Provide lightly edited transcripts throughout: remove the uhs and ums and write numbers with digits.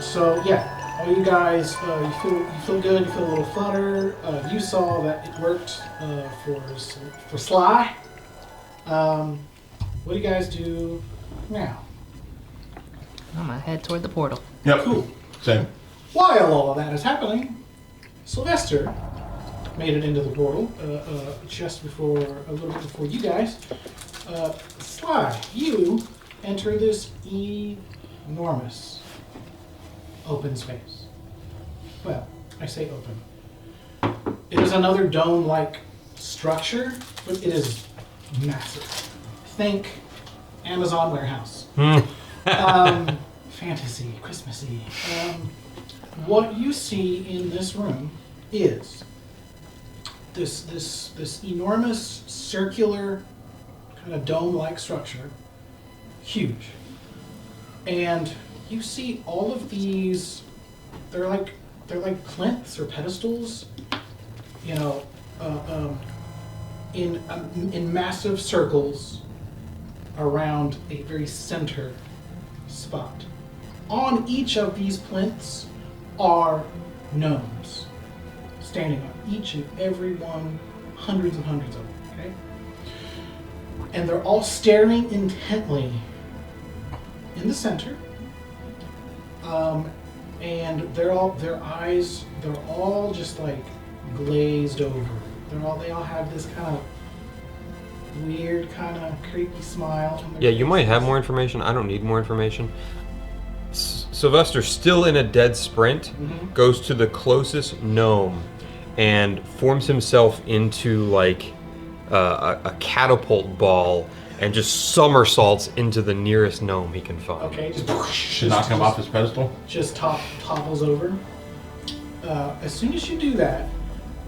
So yeah, all you guys, you feel good. You feel a little flutter. You saw that it worked for Sly. What do you guys do now? I'm gonna head toward the portal. Yep. Cool. Same. While all of that is happening, Sylvester made it into the portal just before, a little bit before you guys. Sly, you enter this enormous open space. Well, I say open. It is another dome-like structure, but it is massive. Think Amazon warehouse. Fantasy, Christmassy. What you see in this room is this enormous circular kind of dome-like structure, huge, and you see all of these. They're like plinths or pedestals, you know, in massive circles around a very center spot. On each of these plinths are gnomes standing on each and every one, hundreds and hundreds of them, okay? And they're all staring intently in the center. And their eyes, they're all just like glazed over. They all have this kind of weird, kind of creepy smile. Yeah, you might have more information. I don't need more information. Sylvester, still in a dead sprint, goes to the closest gnome and forms himself into like a catapult ball and just somersaults into the nearest gnome he can find. Okay, Just knock him off his pedestal. Just topples over. As soon as you do that,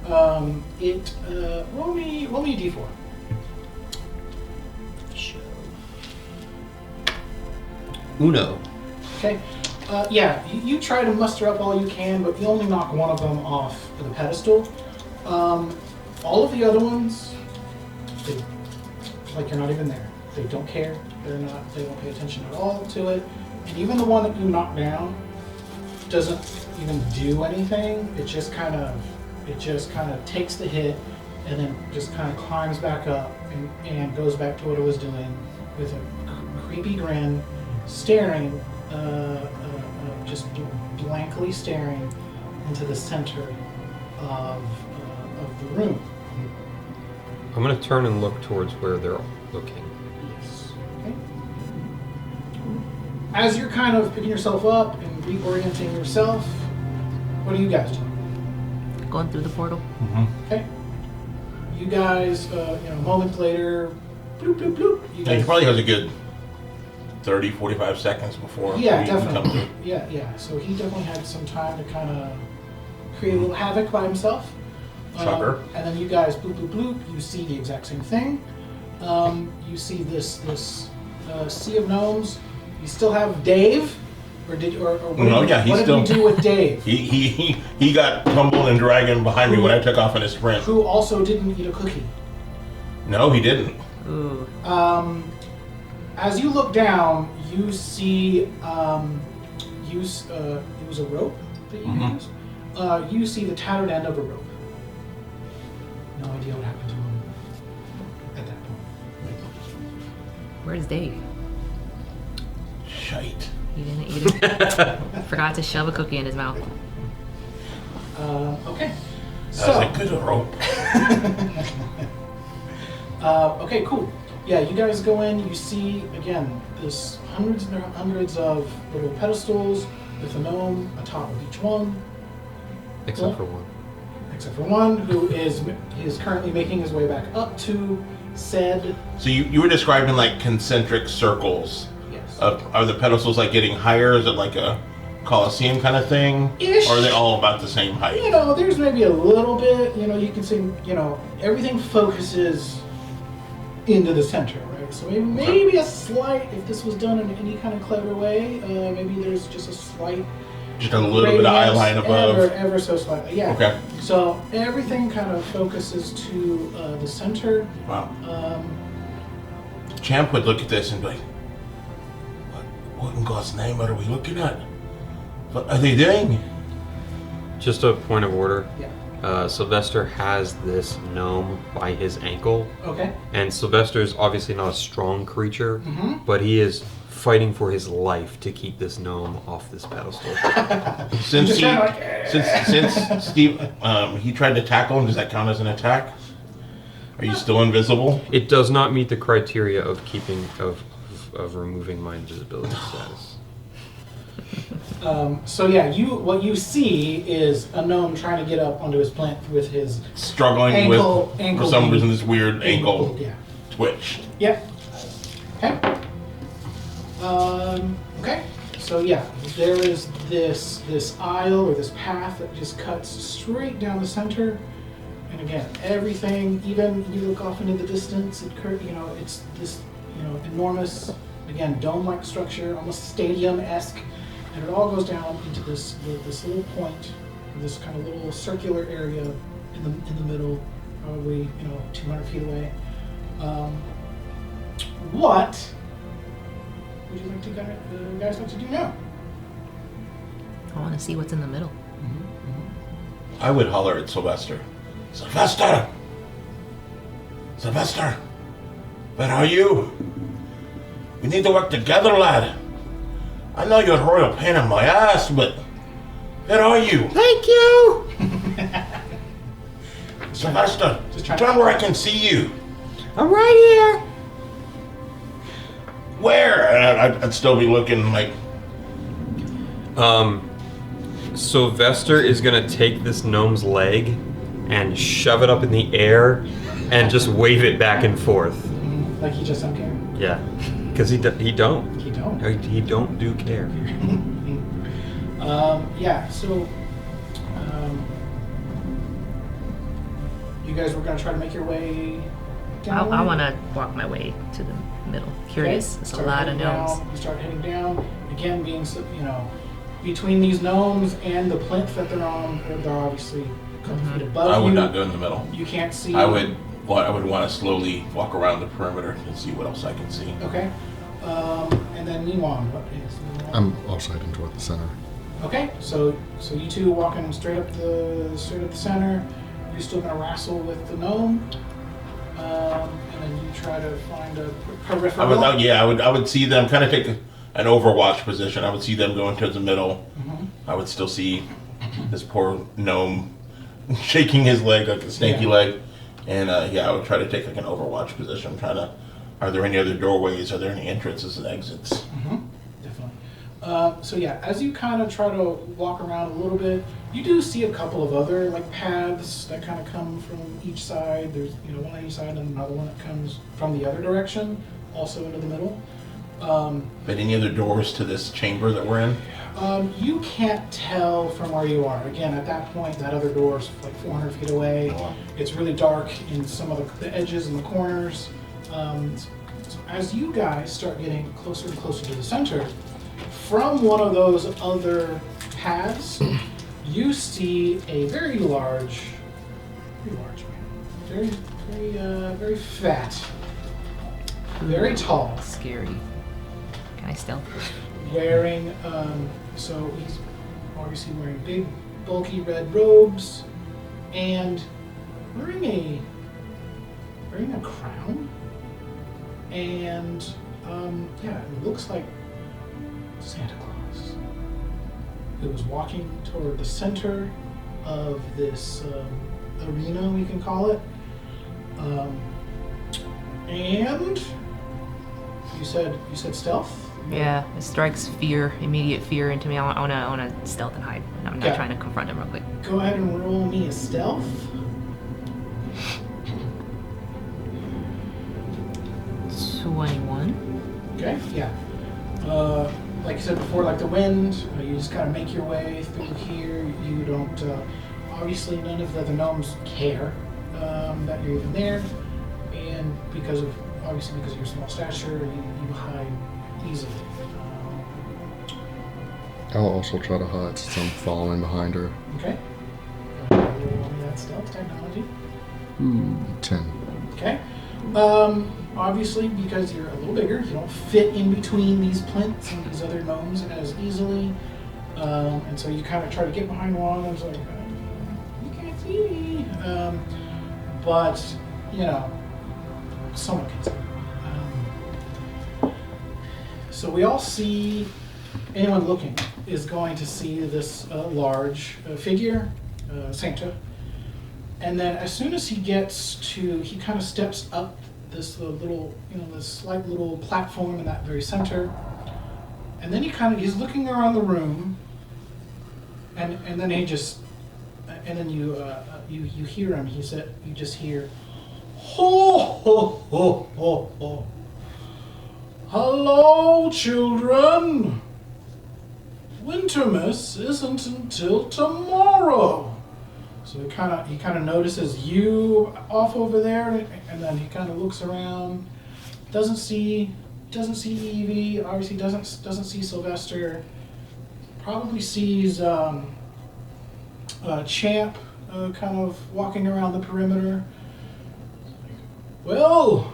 roll me a d4. Uno. Okay. Yeah, you try to muster up all you can, but you only knock one of them off the pedestal. All of the other ones, like you're not even there. They don't care. They don't pay attention at all to it. And even the one that you knock down doesn't even do anything. It just kind of takes the hit and then just kind of climbs back up and goes back to what it was doing with a creepy grin, staring, just blankly staring into the center of the room. I'm going to turn and look towards where they're looking. Yes. Okay. As you're kind of picking yourself up and reorienting yourself, what are you guys doing? Going through the portal. Okay. You guys, a moment later, bloop, bloop, bloop. Yeah, he probably has a good 30, 45 seconds before Yeah, we come definitely. through. Yeah. So he definitely had some time to kind of create a little havoc by himself. Shocker. And then you guys, bloop, bloop, bloop, you see the exact same thing. You see this sea of gnomes. You still have Dave, what did you do with Dave? He got tumbled and dragging behind me when I took off in a sprint. Who also didn't eat a cookie. No, he didn't. Ooh. As you look down, you see it was a rope that you used. You see the tattered end of a rope. No idea what happened to him at that point. Where's Dave? Shite. He didn't eat it. Forgot to shove a cookie in his mouth. Okay. That was a good rope. Okay, cool. Yeah, you guys go in, you see, again, this hundreds and hundreds of little pedestals with a gnome atop of each one. Except for one. Except for one, who is currently making his way back up to said... So you were describing like concentric circles. Yes. Are the pedestals like getting higher? Is it like a Colosseum kind of thing? Ish. Or are they all about the same height? There's maybe a little bit, you can see, everything focuses into the center, right? So maybe a slight, if this was done in any kind of clever way, maybe there's just a slight... Just a little bit of eye line above. Ever so slightly, yeah. Okay. So everything kind of focuses to the center. Wow. Champ would look at this and be like, what in God's name are we looking at? What are they doing? Just a point of order. Yeah. Sylvester has this gnome by his ankle, Okay. and Sylvester is obviously not a strong creature, Mhm. but he is fighting for his life to keep this gnome off this pedestal. Since Just he, kinda like, since Steve, he tried to tackle him, does that count as an attack? Are you still invisible? It does not meet the criteria of keeping of removing my invisibility status. So yeah, what you see is a gnome trying to get up onto his plinth with his Struggling ankle for some being- reason this weird ankle Yeah. twitch. Yep. Okay. Okay. So yeah, there is this aisle or this path that just cuts straight down the center, and again, everything. Even you look off into the distance, it's this enormous, again, dome-like structure, almost stadium-esque, and it all goes down into this little point, this kind of little circular area in the middle, probably 200 feet away. What would you like to guys like to do now? I want to see what's in the middle. I would holler at Sylvester. Sylvester! Sylvester! Where are you? We need to work together, lad. I know you're a royal pain in my ass, but where are you? Thank you! Sylvester, Just trying turn where I can see you. I'm right here! Where? And I'd still be looking like, Sylvester is gonna take this gnome's leg and shove it up in the air and just wave it back and forth. Like he just don't care. Yeah, because he don't. He don't. He don't do care. Yeah. So, you guys were gonna try to make your way down. I want to walk my way to the middle. Curious. It's a lot of gnomes. You start heading down. Again, being between these gnomes and the plinth that they're on, they're obviously a couple feet above I you. would not go in the middle. You can't see. I would want to slowly walk around the perimeter and see what else I can see. Okay. And then Meen-won, what is Meen-won? I'm also heading toward the center. Okay, so you two walking straight up the center. You're still gonna wrestle with the gnome, and then you try to find a peripheral. I would see them kind of take an overwatch position. I would see them going towards the middle. Mhm. I would still see this poor gnome shaking his leg like a snaky Yeah. leg, and I would try to take like an overwatch position. Are there any other doorways? Are there any entrances and exits? Mm-hmm. Definitely. So yeah, as you kind of try to walk around a little bit, you do see a couple of other like paths that kind of come from each side. There's one on each side and another one that comes from the other direction, also into the middle. But any other doors to this chamber that we're in? You can't tell from where you are. Again, at that point, that other door's like 400 feet away. Oh, wow. It's really dark in some of the edges and the corners. So as you guys start getting closer and closer to the center, from one of those other paths, you see a very large man. Very fat. Very tall. Scary. Can I stealth? Wearing, so he's obviously wearing big, bulky red robes, and wearing a crown, and it looks like Santa Claus, who was walking toward the center of this arena, we can call it, and you said stealth. Yeah, it strikes immediate fear into me. I want to stealth and hide. I'm not Yeah. trying to confront him real quick. Go ahead and roll me a stealth. 21. Okay, yeah. Like you said before, like the wind, you just kind of make your way through here. You don't, obviously none of the other gnomes care that you're even there. And because of your small stature, you hide easily. I'll also try to hide since I'm following behind her. Okay. Go ahead and roll me that stealth technology. 10. Okay. Obviously, because you're a little bigger, you don't fit in between these plinths and these other gnomes as easily. And so you kind of try to get behind one, and it's like, you can't see me. But, you know, someone can see. So we all see, anyone looking is going to see this large figure, Santa. And then as soon as he gets to, he kind of steps up this little, this slight little platform in that very center. And then he's looking around the room, and then he just, and then you hear him. You just hear, ho ho ho ho ho. Hello, children. Wintermas isn't until tomorrow. So he kind of notices you off over there, and then he kind of looks around. Doesn't see Evie. Obviously doesn't see Sylvester. Probably sees Champ kind of walking around the perimeter. Well,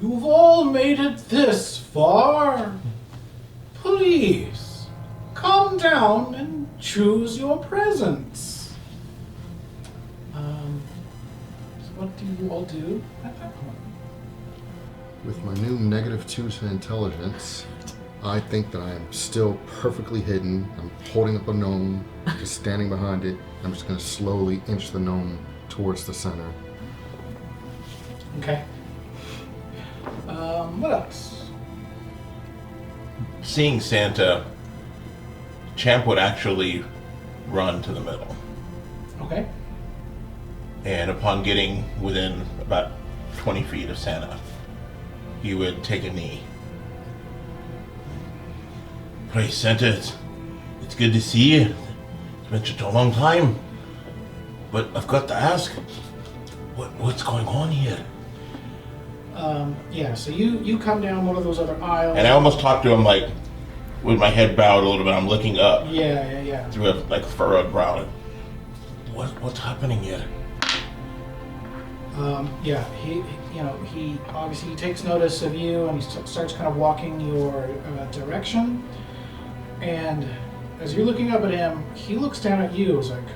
you've all made it this far. Please come down and choose your presents. So what do you all do at that point? With my new -2 to intelligence, I think that I am still perfectly hidden. I'm holding up a gnome, just standing behind it. I'm just going to slowly inch the gnome towards the center. Okay. What else? Seeing Santa, Champ would actually run to the middle. Okay. And upon getting within about 20 feet of Santa, he would take a knee. Praise Santa, it's good to see you. It's been such a long time. But I've got to ask, what's going on here? Yeah, so you come down one of those other aisles. And I almost talked to him like, with my head bowed a little bit. I'm looking up Yeah. through a furrowed brow. What's happening here? Yeah, he obviously takes notice of you, and he starts kind of walking your direction. And as you're looking up at him, he looks down at you. He's like,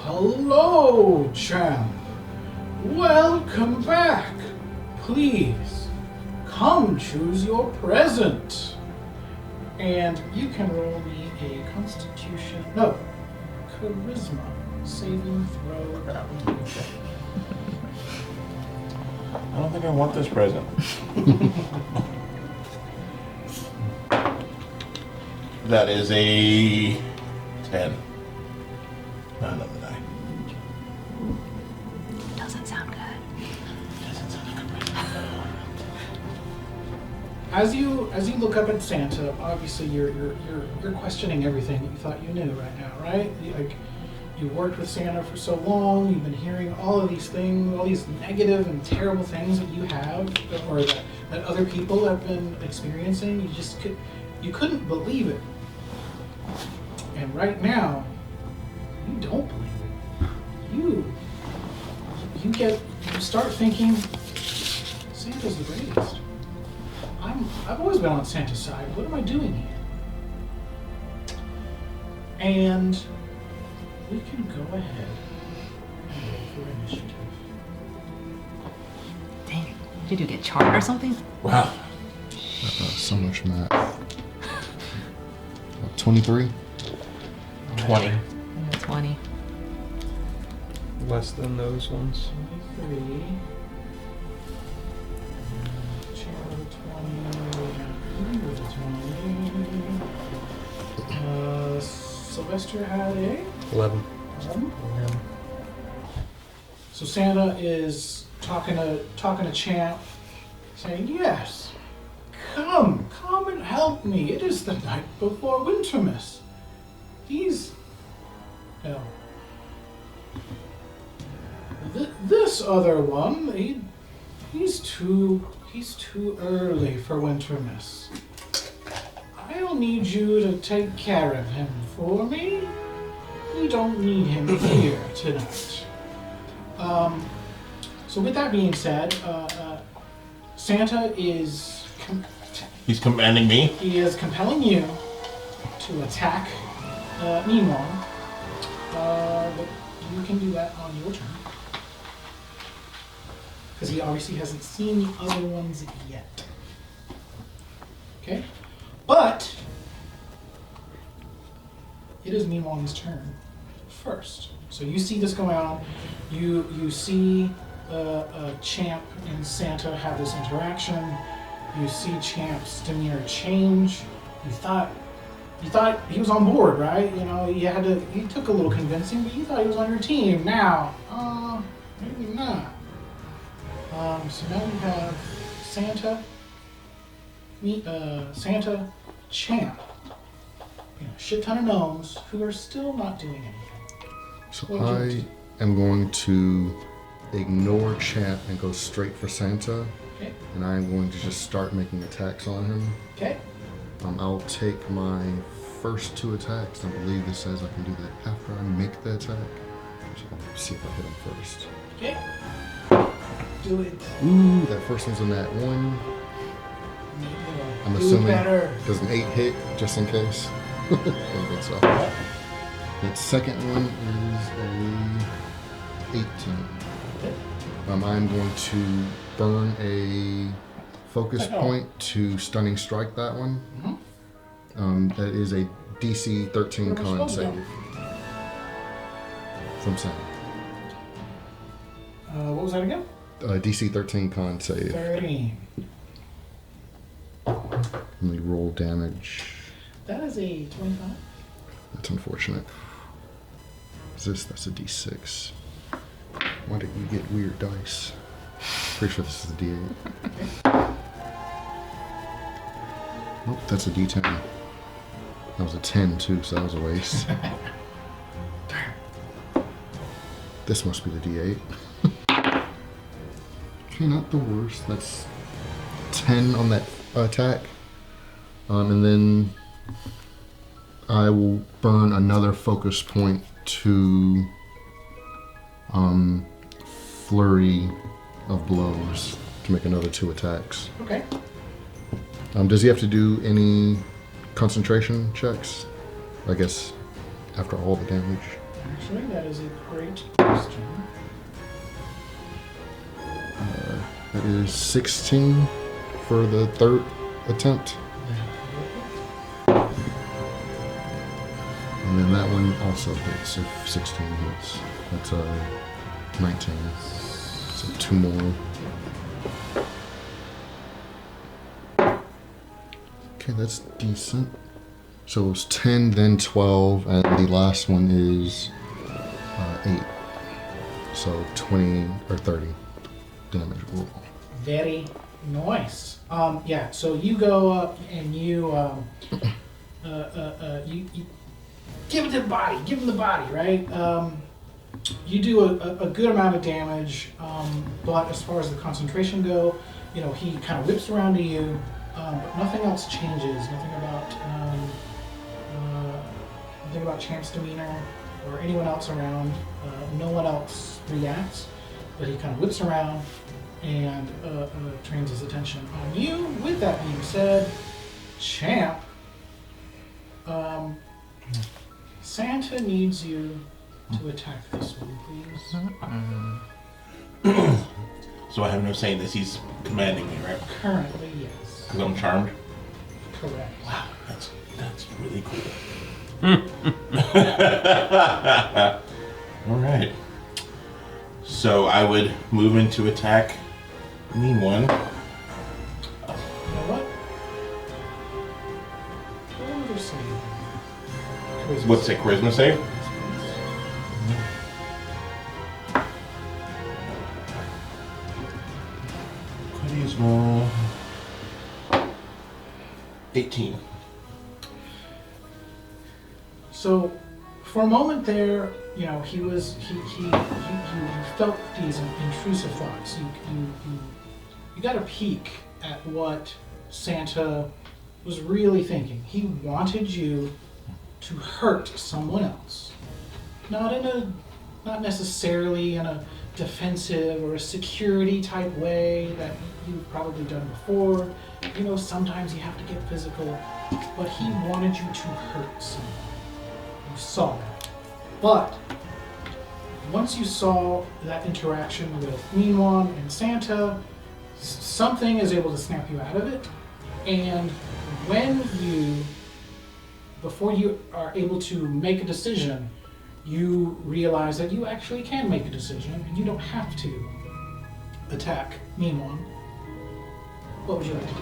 "Hello, Champ. Welcome back. Please come choose your present." And you can roll me a charisma saving throw. I don't think I want this present. That is a 10. Not another die. Doesn't sound good. Doesn't sound like a present. As you look up at Santa, obviously you're questioning everything that you thought you knew right now, right? You worked with Santa for so long. You've been hearing all of these things, all these negative and terrible things that you have, or that other people have been experiencing. You couldn't believe it. And right now, you don't believe it. You start thinking, Santa's the greatest. I've always been on Santa's side. What am I doing here? And we can go ahead and roll for initiative. Dang it. Did you get charmed or something? Wow. So much math. 23? 20. 20. Less than those ones. 23. Channel 20. Sylvester had a 11. 11. So Santa is talking to Champ, saying, "Yes, come and help me. It is the night before Wintermas. This other one, he's too early for Wintermas. I'll need you to take care of him for me. We don't need him here tonight." So with that being said, Santa is He's commanding me. he is compelling you to attack Meen-won. But you can do that on your turn. Because he obviously hasn't seen the other ones yet. Okay? But it is Meen-won's turn first. So you see this going on. You see Champ and Santa have this interaction. You see Champ's demeanor change. You thought he was on board, right? You know, he took a little convincing, but you thought he was on your team. Now, maybe not. So now you have Santa, Champ, shit ton of gnomes who are still not doing anything. So I am going to ignore Champ and go straight for Santa. Okay. And I'm going to just start making attacks on him. Okay. I'll take my first 2 attacks. I believe this says I can do that after I make the attack. So I'll see if I hit him first. Okay. Do it. Ooh, that first one's a nat 1. I'm assuming does an 8 hit, just in case. I don't think so. That second one is a 18. Okay. I'm going to burn a focus point to stunning strike that one. Mm-hmm. That is a DC 13 con save from Sam. What was that again? DC 13 con save. 13. Let me roll damage. That is a 25. That's unfortunate. That's a D6. Why did you get weird dice? Pretty sure this is a D8. Nope, that's a D10. That was a 10 too, so that was a waste. This must be the D8. Okay, not the worst. That's 10 on that attack. And then I will burn another focus point to flurry of blows to make another 2 attacks. Okay. Does he have to do any concentration checks? I guess after all the damage. Actually, that is a great question. That is 16 for the 3rd attempt. And then that one also hits if 16 hits. That's 19. So 2 more. Okay, that's decent. So it was 10, then 12, and the last one is 8. So 20 or 30 damage overall. Very nice. Yeah, so you go up and you give it to the body, give him the body, right? You do a good amount of damage, but as far as the concentration go, he kind of whips around to you, but nothing else changes. Nothing about Champ's demeanor or anyone else around. No one else reacts, but he kind of whips around and trains his attention on you. With that being said, Champ, Santa needs you to attack this one, please. So I have no say in this. He's commanding me, right? Currently, yes. Because I'm charmed. Correct. Wow, that's really cool. All right. So I would move into attack Meen-won. You know what? What would you say? Charisma What's a charisma save? Charisma 18. So, for a moment there, he felt these intrusive thoughts. You got a peek at what Santa was really thinking. He wanted you to hurt someone else, not necessarily in a defensive or a security type way that you've probably done before. Sometimes you have to get physical. but he wanted you to hurt someone. You saw that. But once you saw that interaction with Meen-won and Santa, something is able to snap you out of it. And before you are able to make a decision, you realize that you actually can make a decision and you don't have to attack Meen-won. What would you like to do?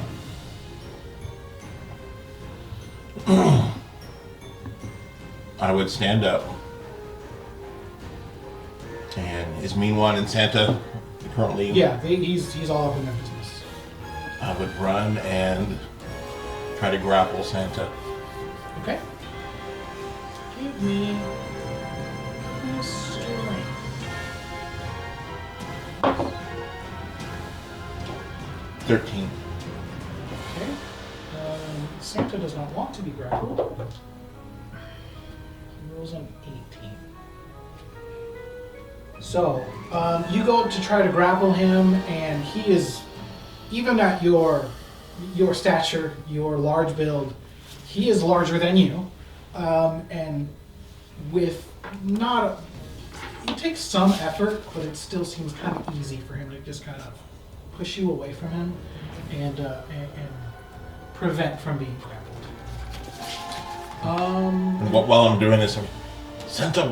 I would stand up. And is Meen-won and Santa currently? Yeah, he's all up in their business. I would run and try to grapple Santa. Okay. Give me a strength. 13. Okay. Santa does not want to be grappled. He rolls an 18. So, you go up to try to grapple him, and he is, even at your stature, your large build, he is larger than you. And with it takes some effort, but it still seems kind of easy for him to just kind of push you away from him and prevent from being grappled. And while I'm doing this, Santa,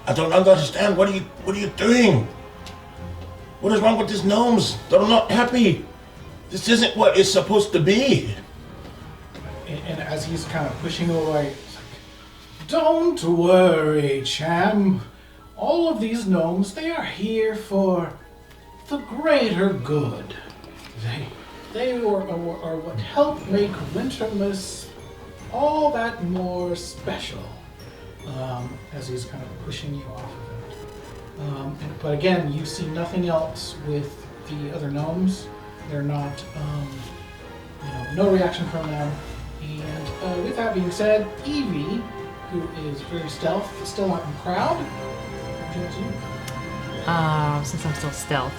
I don't understand. What are you doing? What is wrong with these gnomes? They're not happy. This isn't what it's supposed to be. And as he's kind of pushing away, it's like, don't worry, Cham. All of these gnomes, they are here for the greater good. They are what help make Wintermas all that more special. As he's kind of pushing you off of it. But again, you see nothing else with the other gnomes. They're not, no reaction from them. And with that being said, Evie, who is very stealth, still out and proud. What would you like to do? Since I'm still stealth,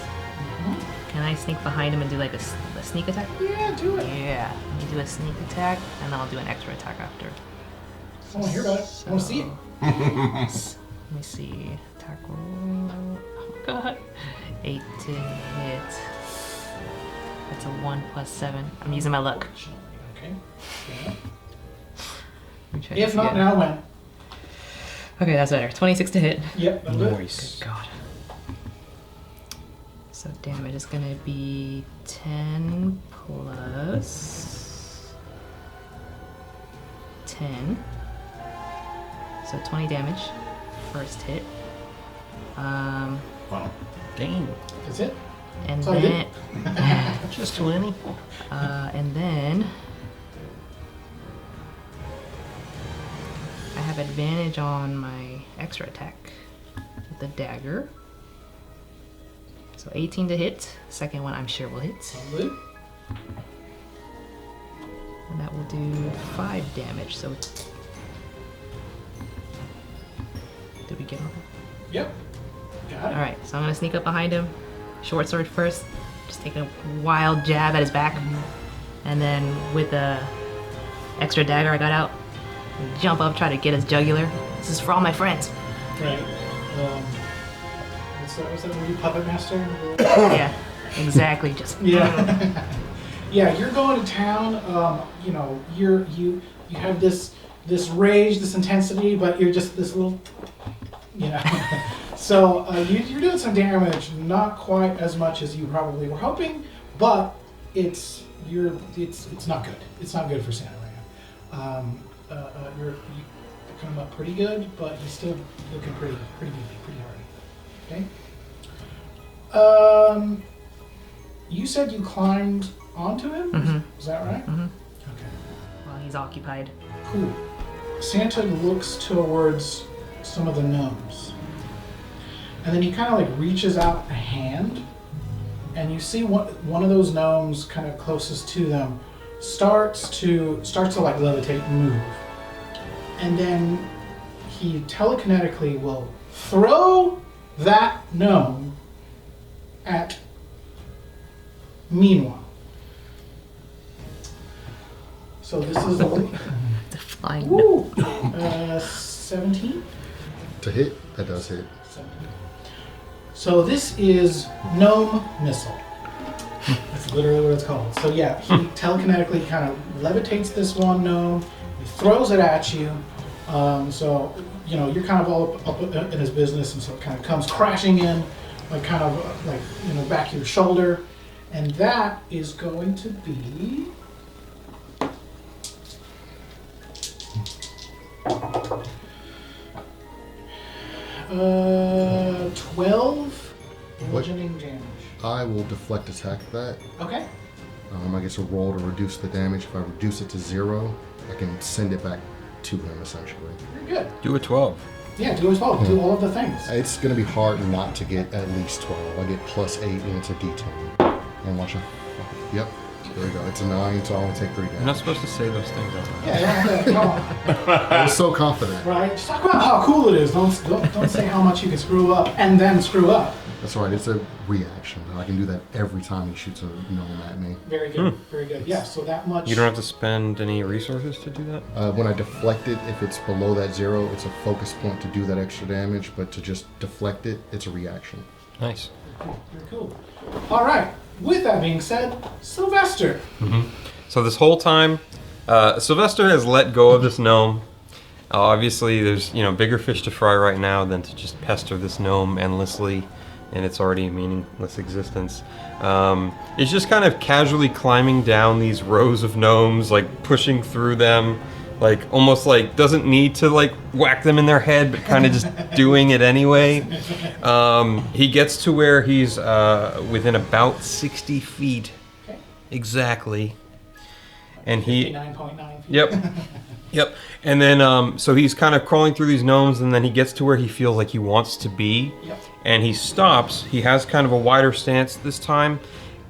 can I sneak behind him and do like a sneak attack? Yeah, do it. Yeah, let me do a sneak attack, and then I'll do an extra attack after. I want to hear about it. I want to see it. Let me see. Attack roll. Oh my god. 8 to hit. That's a 1 plus 7. I'm using my luck. Okay. Yeah. Let me try If this not again. now, when? Okay, that's better. 26 to hit. Yep, that'll do it. Nice. Good God. So damage is gonna be 10 plus 10. So 20 damage. First hit. Wow. Dang. That's it? And That's all you then Just 20? and then I have advantage on my extra attack with the dagger. So 18 to hit. Second one I'm sure will hit. That'll do. And that will do 5 damage. So did we get all that? Yep. Got it. Alright, so I'm gonna sneak up behind him. Short sword first. Just take a wild jab at his back. And then with the extra dagger I got out, jump up, try to get his jugular. This is for all my friends. Right. Was that movie Puppet Master? Yeah, exactly. Just Yeah. Yeah, you're going to town. You have this rage, this intensity, but you're just this little, So you're doing some damage, not quite as much as you probably were hoping, but it's not good. It's not good for Santa right now. You're coming up pretty good, but he's still looking pretty beefy, pretty hard. Okay. You said you climbed onto him? Mhm. Is that right? Mhm. Okay. while he's occupied. Cool. Santa looks towards some of the gnomes. And then he kind of like reaches out a hand, and you see one of those gnomes kind of closest to them starts to like levitate and move. And then he telekinetically will throw that gnome at Meen-won. So this is a Flying. woo, 17. To hit, that does hit. 17. So this is gnome missile. That's literally what it's called. So yeah, he telekinetically kind of levitates this one gnome. He throws it at you. So you know you're kind of all up in his business, and so it kind of comes crashing in, like kind of like you know back your shoulder, and that is going to be 12 bludgeoning damage. I will deflect attack that. Okay. I guess a roll to reduce the damage. If I reduce it to 0, I can send it back to him essentially. Very good. Do a 12. Yeah, do as well. Do all of the things. It's going to be hard not to get at least 12. I get plus 8 and it's a d10. And watch it. Yep. There we go. It's a 9, so I only take 3 damage. You're not supposed to say those things out loud. Yeah, come on. I was so confident. Right? Just talk about how cool it is. Don't say how much you can screw up and then screw up. That's right. It's a reaction. I can do that every time he shoots a gnome at me. Very good. Very good. Yeah, so that much. You don't have to spend any resources to do that? When I deflect it, if it's below that 0, it's a focus point to do that extra damage, but to just deflect it, it's a reaction. Nice. Very cool. All right. With that being said, Sylvester. So this whole time, Sylvester has let go of this gnome. Obviously, there's bigger fish to fry right now than to just pester this gnome endlessly in its already meaningless existence. It's just kind of casually climbing down these rows of gnomes, like pushing through them, like almost like doesn't need to like whack them in their head, but kind of just doing it anyway. He gets to where he's within about 60 feet, Okay. exactly, and he. 59.9 feet. Yep. Yep. And then, so he's kind of crawling through these gnomes, and then he gets to where he feels like he wants to be. Yep. And he stops. He has kind of a wider stance this time.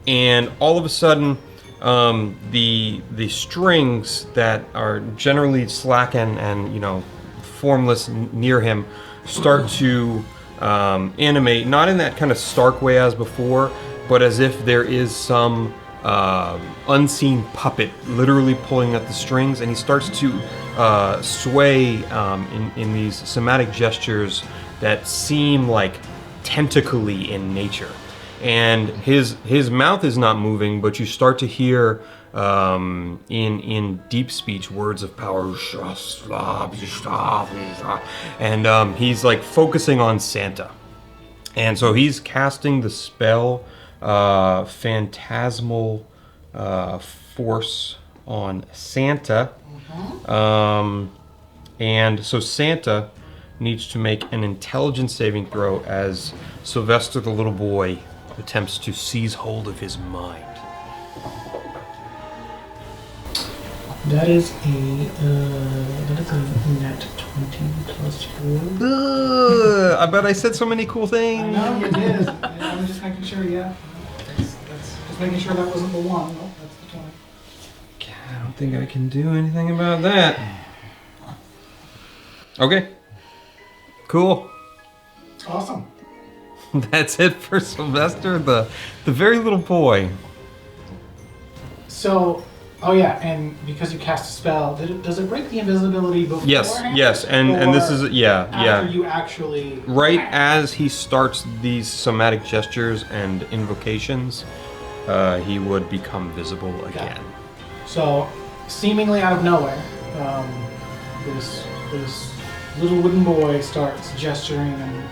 And all of a sudden, the strings that are generally slack and formless near him start to animate, not in that kind of stark way as before, but as if there is some unseen puppet literally pulling at the strings, and he starts to sway in these somatic gestures that seem like tentacly in nature. And his mouth is not moving, but you start to hear in deep speech words of power, and he's like focusing on Santa. And so he's casting the spell Phantasmal Force on Santa. And so Santa needs to make an intelligence saving throw as Sylvester the little boy attempts to seize hold of his mind. That is a net 20 plus 4. I bet I said so many cool things. I know you did. I'm just making sure, yeah. That's just making sure that wasn't the 1. Nope, that's the 20. I don't think I can do anything about that. Okay. Cool. Awesome. That's it for Sylvester, the very little boy. So, oh yeah, and because you cast a spell, does it break the invisibility beforehand? Yes, and this is after you actually right as he starts these somatic gestures and invocations, he would become visible again. So, seemingly out of nowhere, this little wooden boy starts gesturing and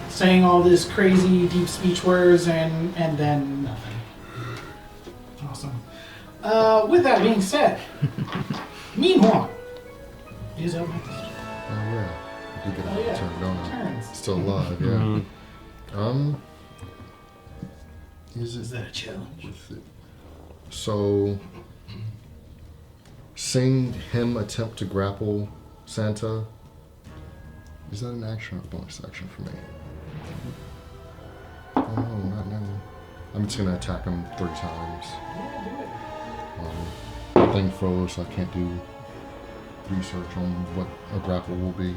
saying all this crazy deep speech words, and then nothing. Awesome. With that being said, Meen-won is up next. Oh yeah. I did get a turn, don't I? Turns. Still alive, yeah. Is that a challenge? So, seeing him attempt to grapple Santa, is that an action or a bonus action for me? Oh no, not now. I'm just gonna attack him 3 times. Yeah, do it. Thing froze, so I can't do research on what a grapple will be.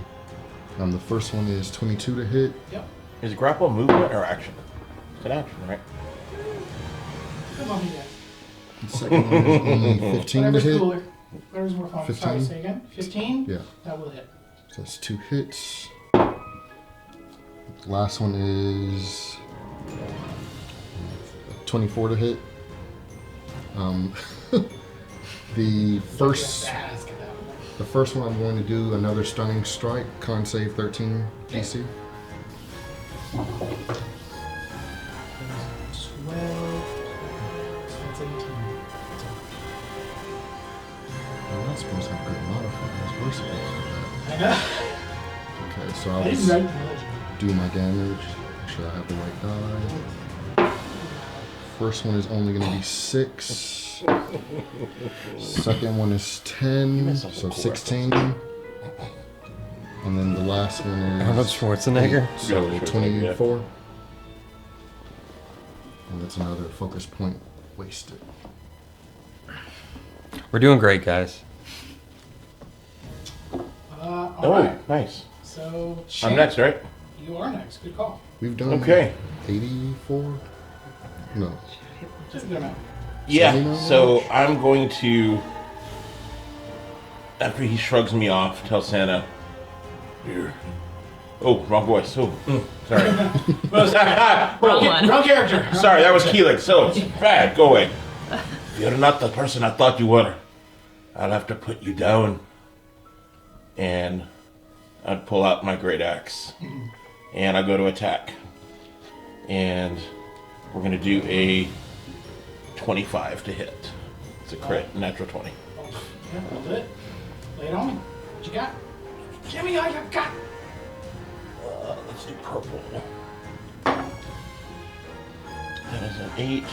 The first one is 22 to hit. Yep. Is grapple movement or action? It's an action, right? Good luck, you Second one is only 15 to Whatever's hit. cooler. Whatever's more fun. 15? Sorry, say again. 15? Yeah. That will hit. So that's 2 hits. Last one is 24 to hit. The first Ask at that point. the first one I'm going to do another stunning strike. Con save 13 DC. 12. So that's 18. I'm not supposed to have good modifiers. We're supposed to do I know. that. Okay, so I I'll didn't just write the legend. do my damage. Make sure I have the right die. First one is only going to be 6. Second one is 10, so 16. And then the last one is Arnold Schwarzenegger. so Yeah, 24. And that's another focus point wasted. We're doing great, guys. All Oh, right. nice. So, I'm Champ, next, right? You are next. Good call. We've done Okay. 84? No. Just a good amount. Yeah, 79? so I'm going to, after he shrugs me off, tell Santa, here. Oh, wrong voice. Oh, sorry. Wrong one. Wrong character. Sorry, that was Keelik. So, bad. Go away. You're not the person I thought you were. I'll have to put you down. And I'd pull out my great axe. And I go to attack. And we're going to do a 25 to hit. It's a crit, natural 20. Yeah, we'll do it. Lay it on me. What you got? Give me all you got. Let's do purple. That is an 8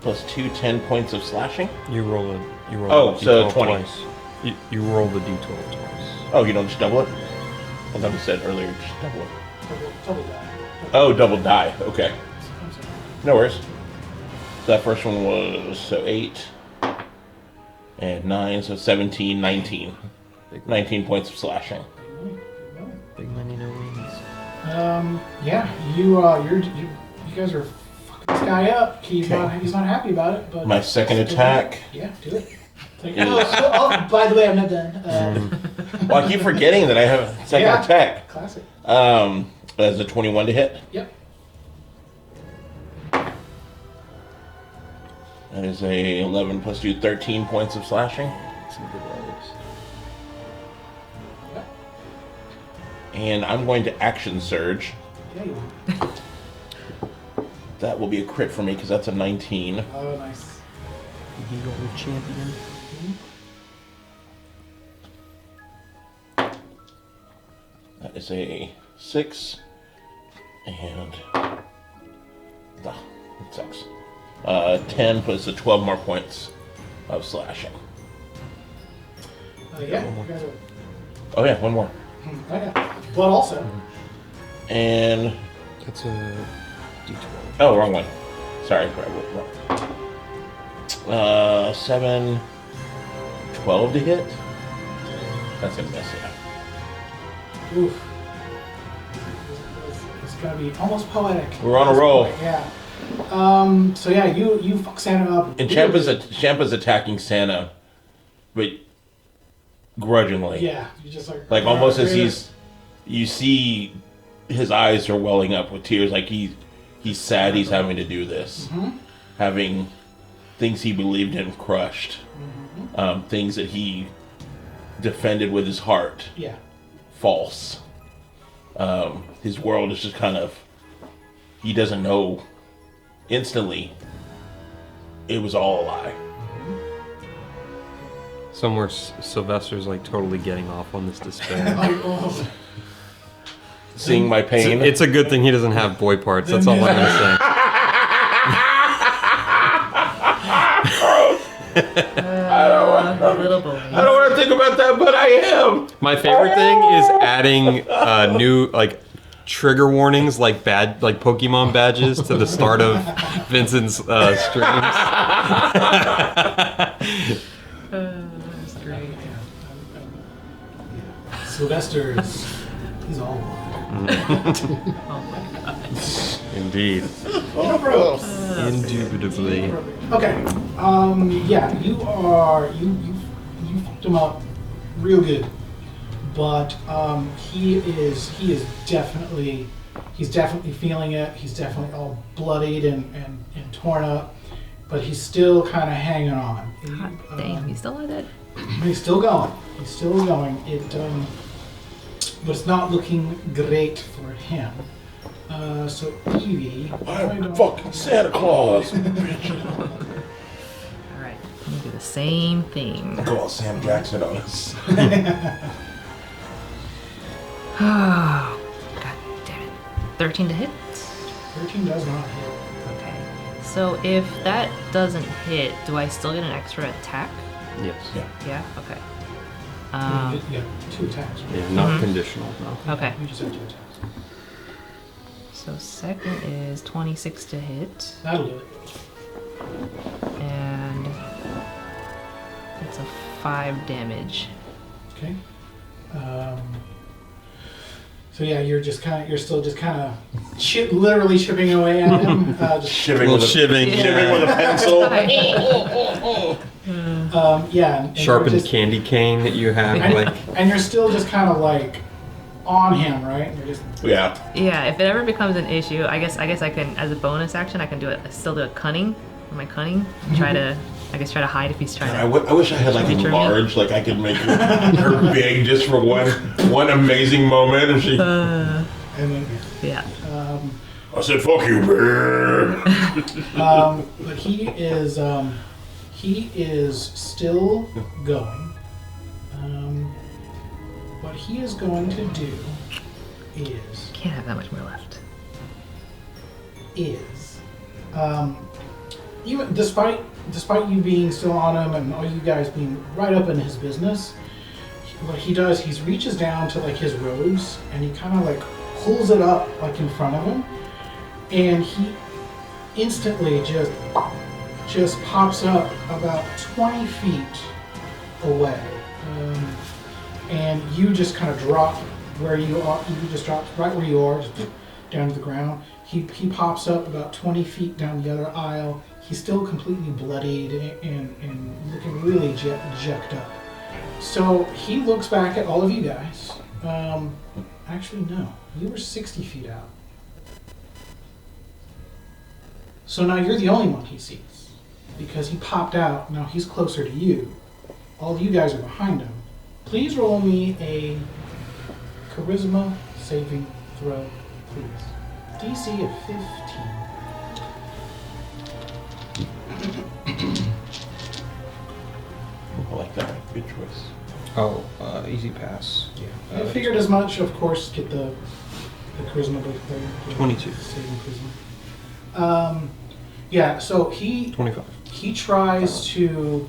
plus 2, 10 points of slashing. You roll a Oh, D12 so 20. twice. You roll the D12 twice. Oh, you don't just double it? I thought you said earlier just double it. Double die. Oh, double die. Okay. I'm sorry. No worries. So that first one was 8 and 9, so 17, 19. 19 points of slashing. Big money, no wings. Yeah, you guys are fucking this guy up. He's not happy about it, but My second attack. Yeah, do it. Like, oh, by the way, I'm not done. Well, I keep forgetting that I have a second Yeah. attack. Classic. That's a 21 to hit. Yep. That is a 11 plus 2, 13 points of slashing. Some good rolls. Yep. And I'm going to action surge. Yeah, you will. That will be a crit for me because that's a 19. Oh, nice. Eagle champion. That is a 6. And... that sucks. 10 plus the 12 more points of slashing. Yeah, you guys are. Oh yeah, one more. Oh, yeah. Blood also. And... That's a D12. oh, wrong one. Sorry, wrong. 7... 12 to hit? That's gonna miss, yeah. Oof. It's gonna be almost poetic. We're on a roll. Yeah. So yeah, you fuck Santa up. And Champa's attacking Santa, but grudgingly. Yeah, you just Like almost as you see his eyes are welling up with tears, like he's sad he's having to do this. Mm-hmm. Having things he believed in crushed. Mm-hmm. Things that he defended with his heart. Yeah. False. His world is just kind of, he doesn't know instantly it was all a lie. Somewhere Sylvester's like totally getting off on this despair. Like, oh. Seeing my pain. It's a good thing he doesn't have boy parts. That's all I'm gonna say. Little boy. I don't want to think about that, but I am. My favorite thing is adding new like trigger warnings, like Pokemon badges to the start of Vincent's streams. That's great. Sylvester he's all one. Oh my god. Indeed. No problem. Indubitably. Okay. Yeah, you fucked him up real good, but he's definitely feeling it. He's definitely all bloodied and torn up, but he's still kind of hanging on. Hot damn, he's still not dead. He's still going. He's still going. But it's not looking great for him. So Evie, I'm fucking Santa Claus, bitch. Alright, I'm gonna do the same thing. Go all Sam Jackson on us. Oh, god damn it. 13 to hit? 13 does not hit. Okay. So if that doesn't hit, do I still get an extra attack? Yes. Yeah. Yeah? Okay. You got 2 attacks. Right? Yeah, not conditional, no. Okay. You just have 2 attacks. So second is 26 to hit. That'll do it. And it's a 5 damage. Okay. So yeah, you're still just kind of literally chipping away at him. Just, Shivving with a shivving with a pencil. yeah. And Sharpened you're just- candy cane that you have, like. And you're still just kind of like on him, right? You're just Yeah. Yeah, if it ever becomes an issue, I guess I can, as a bonus action, I can still do a cunning. My cunning. Try to hide if he's trying to. I wish I had like a Feature me. large, like I could make her big just for one amazing moment, and she. and then Yeah. I said, "Fuck you, man." but he is still going. What he is going to do is Can't have that much more left. even despite you being still on him and all you guys being right up in his business, what he does, he reaches down to like his robes and he kind of like pulls it up like in front of him, and he instantly just pops up about 20 feet away, and you just kind of drop where you are. You just drop right where you are, just down to the ground. He pops up about 20 feet down the other aisle. He's still completely bloodied and looking really jacked up. So he looks back at all of you guys. Actually, no. You were 60 feet out. So now you're the only one he sees, because he popped out. Now he's closer to you. All of you guys are behind him. Please roll me a charisma saving throw, please. DC of 15. I like that. Good choice. Oh, easy pass. Yeah. I figured as much, of course, get the charisma thing. 22. Saving charisma. Yeah, so he 25. tries to,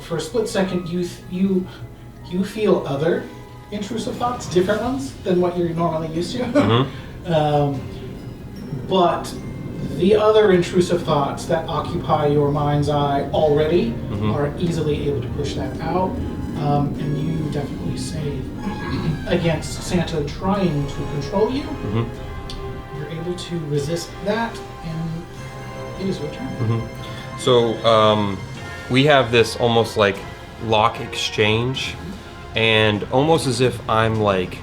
for a split second, you feel other intrusive thoughts, different ones than what you're normally used to. But the other intrusive thoughts that occupy your mind's eye already are easily able to push that out, and you definitely save against Santa trying to control you. You're able to resist that, and it is your turn. So, we have this almost like lock exchange, and almost as if I'm like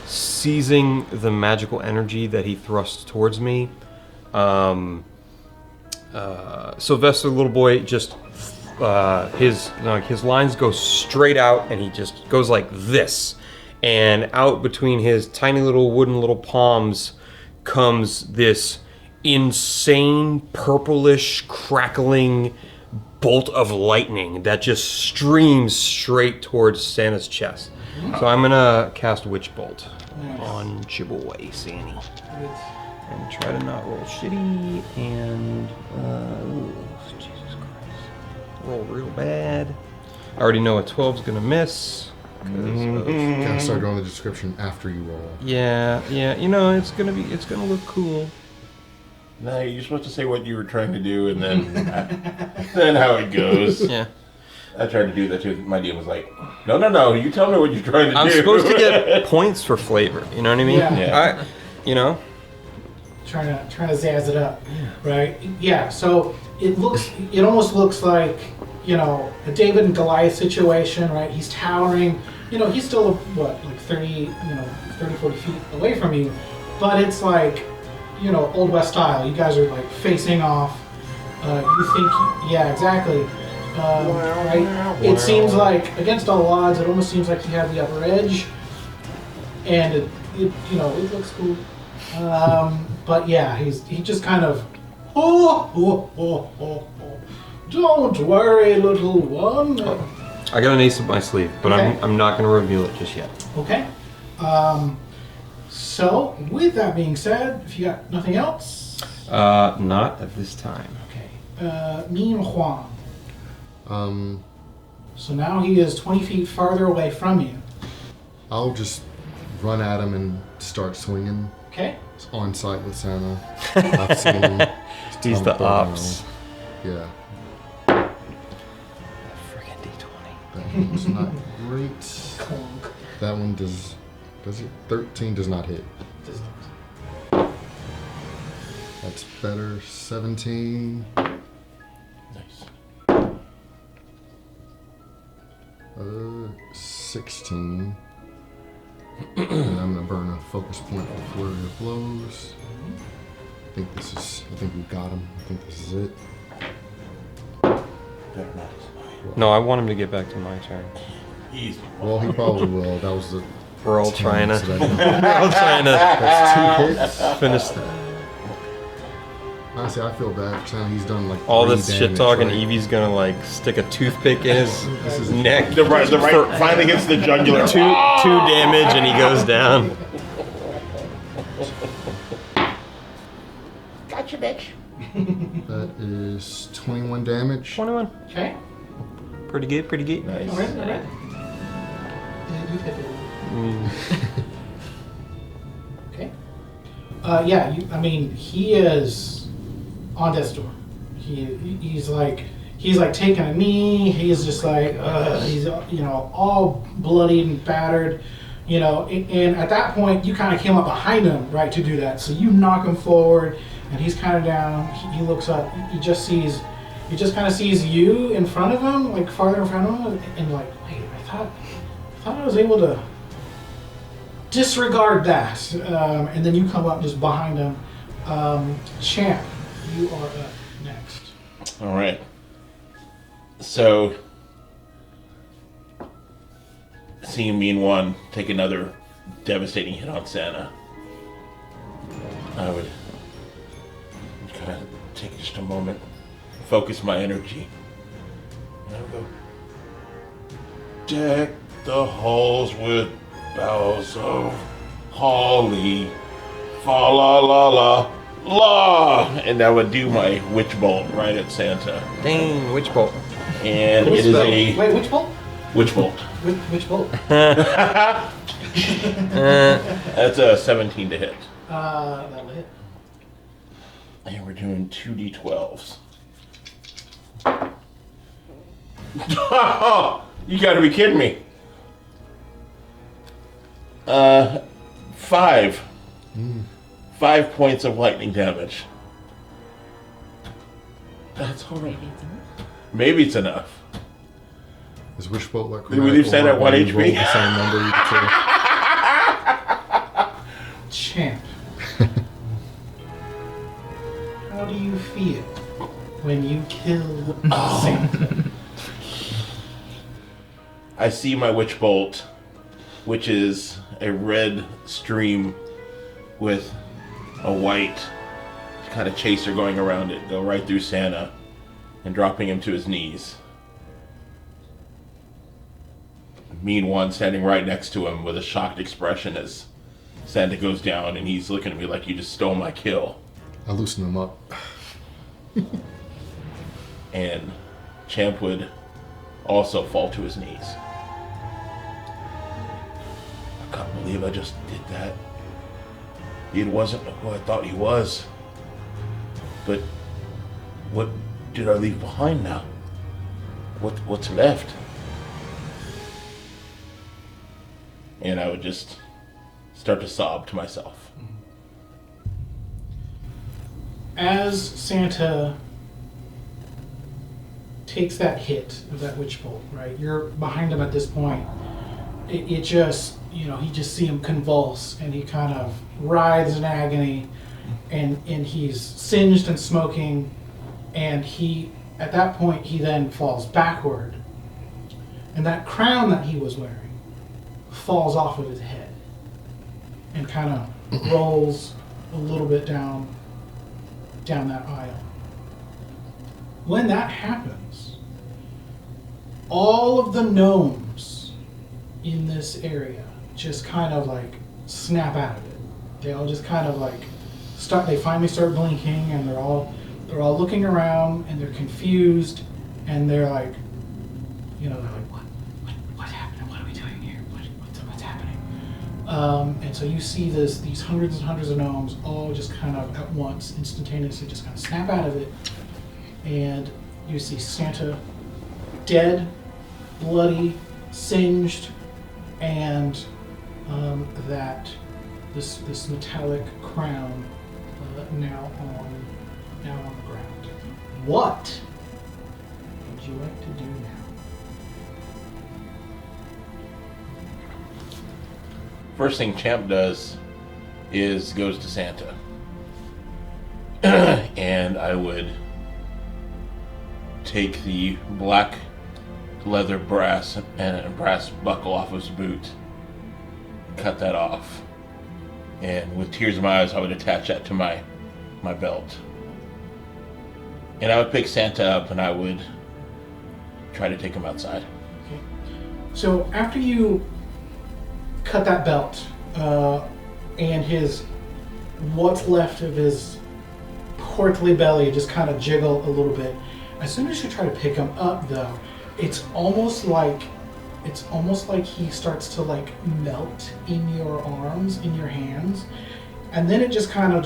seizing the magical energy that he thrusts towards me. Sylvester, little boy, just his lines go straight out, and he just goes like this, and out between his tiny little wooden little palms comes this insane purplish crackling bolt of lightning that just streams straight towards Santa's chest. So I'm gonna cast Witch Bolt on Chibaway Sandy. And try to not roll shitty, and Jesus Christ, roll real bad. I already know a 12's gonna miss. Gotta start going the description after you roll. Yeah, it's gonna look cool. No, you're supposed to say what you were trying to do, and then then how it goes. Yeah. I tried to do that too. My DM was like, no, you tell me what you're trying to do. I'm supposed to get points for flavor. You know what I mean? Yeah. Yeah. trying to zazz it up, right? Yeah. So it almost looks like, you know, a David and Goliath situation, right? He's towering. You know, he's still what, like 30, 40 feet away from you, but it's like, you know, Old West style. You guys are like facing off. You think, yeah, exactly. Right? It seems like, against all odds, it almost seems like he had the upper edge, and it you know, it looks cool. But yeah, he just kind of, don't worry, little one. I got an ace up my sleeve, but Okay. I'm not going to reveal it just yet. Okay. So with that being said, if you got nothing else, Not at this time. okay. Meen-won. Um, So now he is 20 feet farther away from you. I'll just run at him and start swinging. Okay. It's on site with Santa. I've seen him. Just He's tell him the to throw ops. down. Yeah. Friggin' D20. That one's not great. Clunk. That one does it? 13 does not hit. Does not. That's better. 17. Nice. 16. And I'm gonna burn a focus point for flurry of blows. I think we got him. I think this is it. Better not. No, I want him to get back to my turn. Easy. Well, he probably will. That was the We're all 10, trying to. so We're that- all trying to That's 2 hits. finish Honestly, I feel bad for Santa. He's done like all 3 this shit damage, talk, and right? Evie's gonna like stick a toothpick in his neck. The right finally hits the jugular. Two damage, and he goes down. Gotcha, bitch. That is 21 damage. 21. Okay. Pretty good. Pretty good. Nice. All right. Yeah, you hit it. Okay. Yeah. He is on death's door. He's like taking a knee. He's just like he's all bloodied and battered. And at that point, you kind of came up behind him, right, to do that. So you knock him forward, and he's kind of down. He looks up. He just kind of sees you in front of him, like farther in front of him, and like, wait, I thought I was able to disregard that. And then you come up just behind him. Champ, you are up next. All right. So, seeing Meen-won take another devastating hit on Santa, I would kind of take just a moment, focus my energy, and I would go, deck the halls with boughs of holly, fa la la la la, and I would do my witch bolt right at Santa, Dang, witch bolt. and it is a Wait, which bolt? witch bolt. Which bolt? That's a 17 to hit. That'll hit. And we're doing 2d12s. You gotta be kidding me. 5. 5 points of lightning damage. That's horrible. Maybe it's enough. Is Wishbolt like Did we leave Santa at 1 when you roll HP? The same number you could Champ. How do you feel when you kill Santa? I see my witch bolt, which is a red stream with a white kind of chaser going around it, go right through Santa and dropping him to his knees. Meen-won standing right next to him with a shocked expression as Santa goes down, and he's looking at me like, you just stole my kill. I loosen him up. And Champ would also fall to his knees. I can't believe I just did that. He wasn't who I thought he was. But what did I leave behind now? What's left? And I would just start to sob to myself. as Santa takes that hit of that witch bolt, right? You're behind him at this point. It just, you know, he just see him convulse, and he kind of writhes in agony, and he's singed and smoking, and he, at that point, he then falls backward, and that crown that he was wearing falls off of his head and kind of rolls a little bit down that aisle. When that happens, all of the gnomes in this area just kind of like snap out of it. They all just kind of like they finally start blinking, and they're all looking around, and they're confused, and they're like, you know, they're like, what happened? What are we doing here? What's happening? And so you see these hundreds and hundreds of gnomes all just kind of at once, instantaneously, just kind of snap out of it, and you see Santa dead, bloody, singed, and that this metallic crown now on the ground. What would you like to do now? First thing Champ does is goes to Santa. And I would take the black leather brass and a brass buckle off of his boot, cut that off, and with tears in my eyes I would attach that to my belt. And I would pick Santa up and I would try to take him outside. Okay. So after you cut that belt and what's left of his portly belly just kind of jiggle a little bit, as soon as you try to pick him up, though, it's almost like he starts to like melt in your arms, in your hands, and then it just kind of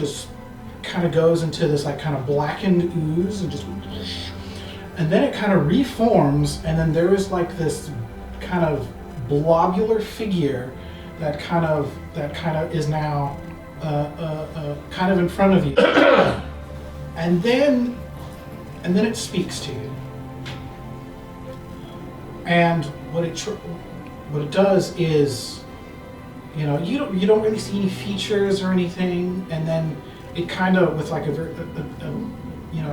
goes into this like kind of blackened ooze, and then it kind of reforms, and then there is like this kind of globular figure that kind of is now kind of in front of you, and then it speaks to you. And what it does is, you know, you don't really see any features or anything, and then it kind of, with like a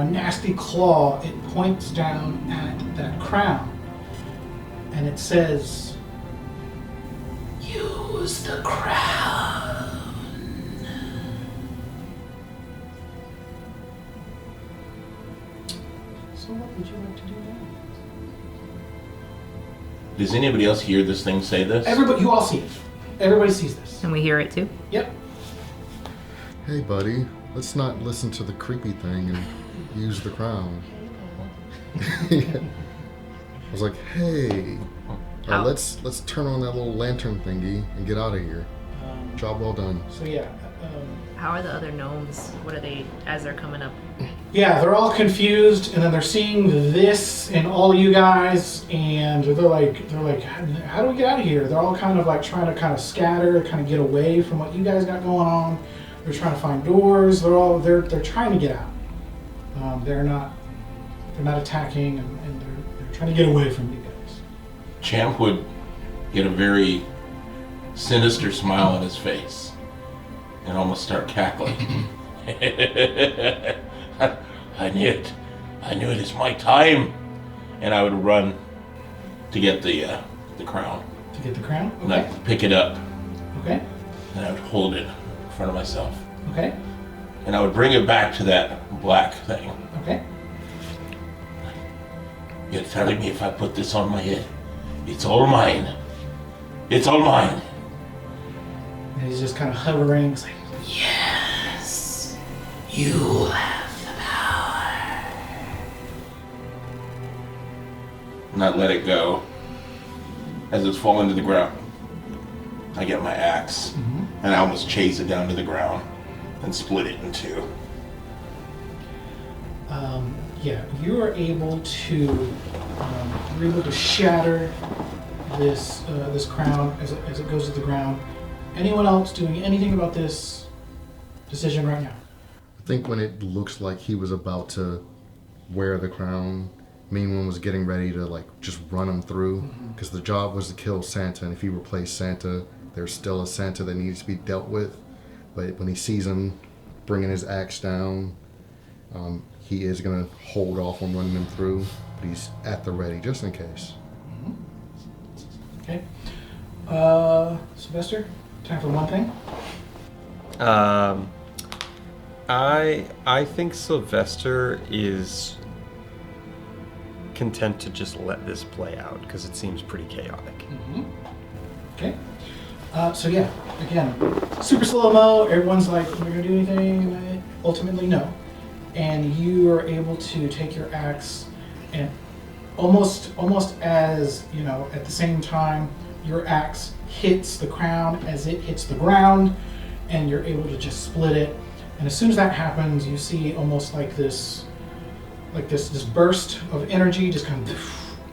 nasty claw, it points down at that crown, and it says, "Use the crown." So what would you like to do now? Does anybody else hear this thing say this? Everybody, you all see it. Everybody sees this. And we hear it too? Yep. Hey, buddy, let's not listen to the creepy thing and use the crown. I was like, hey, let's turn on that little lantern thingy and get out of here. Job well done. So yeah. How are the other gnomes? What are they as they're coming up? Yeah, they're all confused, and then they're seeing this and all you guys, and they're like, how do we get out of here? They're all kind of like trying to kind of scatter, kind of get away from what you guys got going on. They're trying to find doors. They're trying to get out. They're not attacking, and they're trying to get away from you guys. Champ would get a very sinister smile on his face and almost start cackling. I knew it. I knew it is my time. And I would run to get the crown. To get the crown? Okay. And I'd pick it up. Okay. And I would hold it in front of myself. Okay. And I would bring it back to that black thing. Okay. You're telling me if I put this on my head, it's all mine. It's all mine. And he's just kind of hovering. It's like, yes, you have the power. And I let it go. As it's falling to the ground, I get my axe, and I almost chase it down to the ground and split it in two. Yeah, you are able to shatter this crown as it goes to the ground. Anyone else doing anything about this decision right now? At think when it looks like he was about to wear the crown, Meen-won was getting ready to like just run him through, because the job was to kill Santa, and if he replaced Santa, there's still a Santa that needs to be dealt with. But when he sees him bringing his axe down, he is going to hold off on running him through, but he's at the ready just in case. Okay. Sylvester, time for one thing. I think Sylvester is content to just let this play out because it seems pretty chaotic. Okay. So yeah, again, super slow-mo. Everyone's like, "Are we gonna do anything?" And ultimately, no. And you are able to take your axe and almost as you know, at the same time, your axe hits the crown as it hits the ground, and you're able to just split it. And as soon as that happens, you see almost like this burst of energy just kind of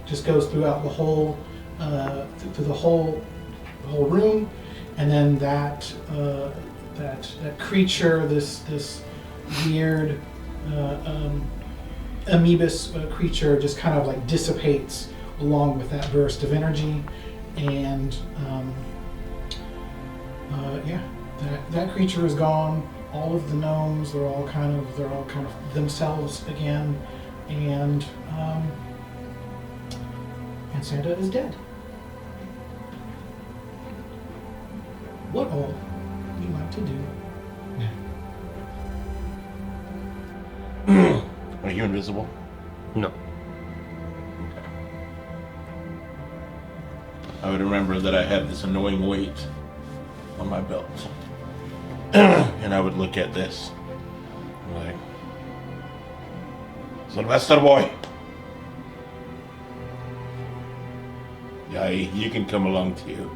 just goes throughout the whole through the whole room, and then that creature, this weird amoebus creature, just kind of like dissipates along with that burst of energy, and that creature is gone. All of the gnomes, they're all kind of themselves again, and Santa is dead. What all would you like to do now? Are you invisible? No. I would remember that I had this annoying weight on my belt. And I would look at this. Like, Sylvester boy. Yeah, you can come along too.